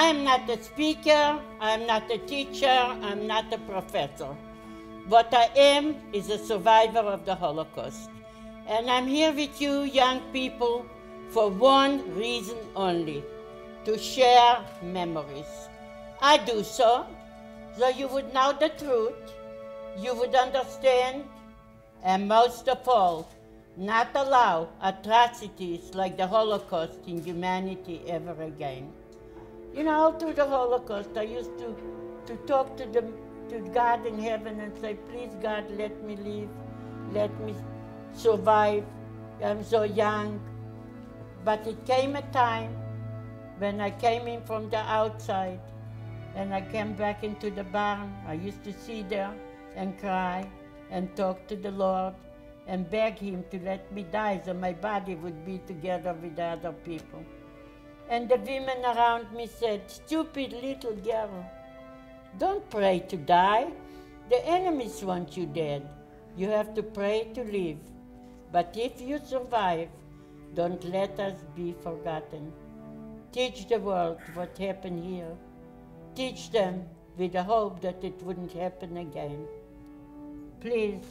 I'm not a speaker, I'm not a teacher, I'm not a professor. What I am is a survivor of the Holocaust. And I'm here with you young people for one reason only, to share memories. I do so you would know the truth, you would understand, and most of all, not allow atrocities like the Holocaust in humanity ever again. You know, all through the Holocaust, I used to talk to God in heaven and say, please God, let me live, let me survive. I'm so young. But it came a time when I came in from the outside and I came back into the barn. I used to sit there and cry and talk to the Lord and beg Him to let me die so my body would be together with the other people. And the women around me said, stupid little girl, don't pray to die. The enemies want you dead. You have to pray to live. But if you survive, don't let us be forgotten. Teach the world what happened here. Teach them with the hope that it wouldn't happen again. Please,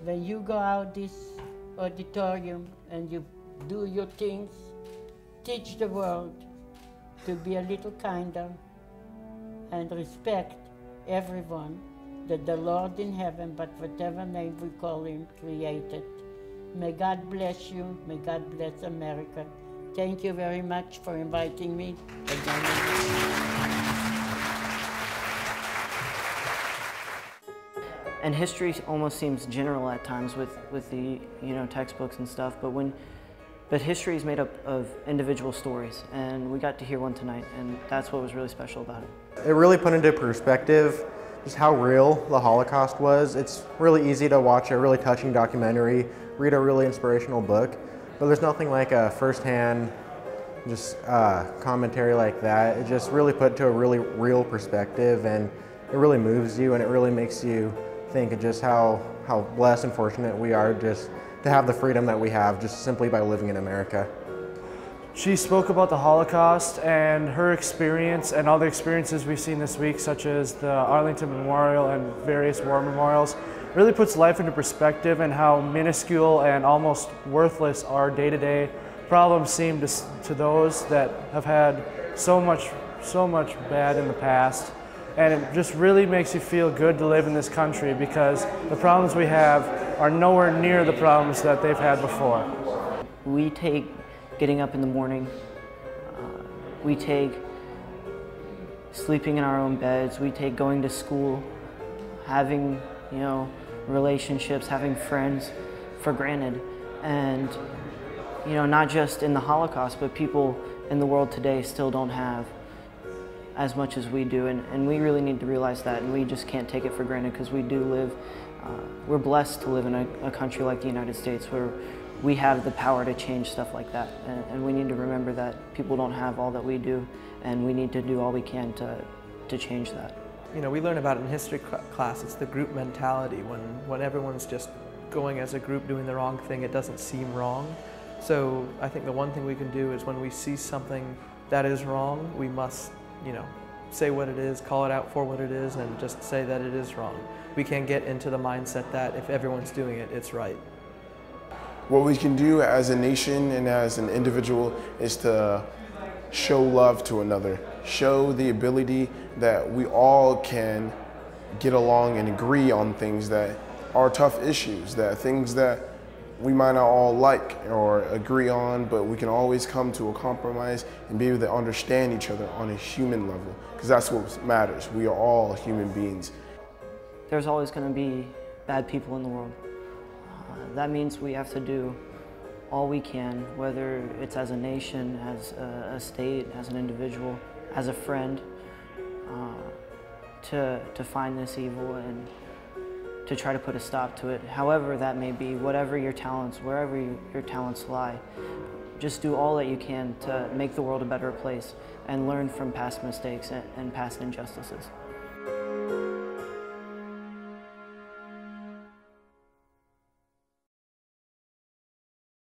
when you go out this auditorium and you do your things, teach the world to be a little kinder and respect everyone that the Lord in heaven, but whatever name we call Him, created. May God bless you. May God bless America. Thank you very much for inviting me. And history almost seems general at times with the textbooks and stuff, but history is made up of individual stories, and we got to hear one tonight, and that's what was really special about it. It really put into perspective just how real the Holocaust was. It's really easy to watch a really touching documentary, read a really inspirational book, but there's nothing like a first-hand commentary like that. It just really put to a really real perspective, and it really moves you, and it really makes you think of just how blessed and fortunate we are just to have the freedom that we have just simply by living in America. She spoke about the Holocaust and her experience and all the experiences we've seen this week, such as the Arlington Memorial and various war memorials, really puts life into perspective and how minuscule and almost worthless our day-to-day problems seem to those that have had so much bad in the past. And it just really makes you feel good to live in this country because the problems we have are nowhere near the problems that they've had before. We take getting up in the morning, we take sleeping in our own beds, we take going to school, having relationships, having friends for granted. And not just in the Holocaust, but people in the world today still don't have as much as we do, and we really need to realize that, and we just can't take it for granted because we do live, we're blessed to live in a country like the United States where we have the power to change stuff like that, and we need to remember that people don't have all that we do, and we need to do all we can to change that. We learn about it in history class. It's the group mentality. When everyone's just going as a group doing the wrong thing, it doesn't seem wrong. So I think the one thing we can do is when we see something that is wrong, we must say what it is, call it out for what it is, and just say that it is wrong. We can't get into the mindset that if everyone's doing it, it's right. What we can do as a nation and as an individual is to show love to another, show the ability that we all can get along and agree on things that are tough issues, that things that we might not all like or agree on, but we can always come to a compromise and be able to understand each other on a human level, because that's what matters. We are all human beings. There's always going to be bad people in the world. That means we have to do all we can, whether it's as a nation, as a state, as an individual, as a friend, to find this evil and to try to put a stop to it. However that may be, whatever your talents, wherever your talents lie, just do all that you can to make the world a better place and learn from past mistakes and past injustices.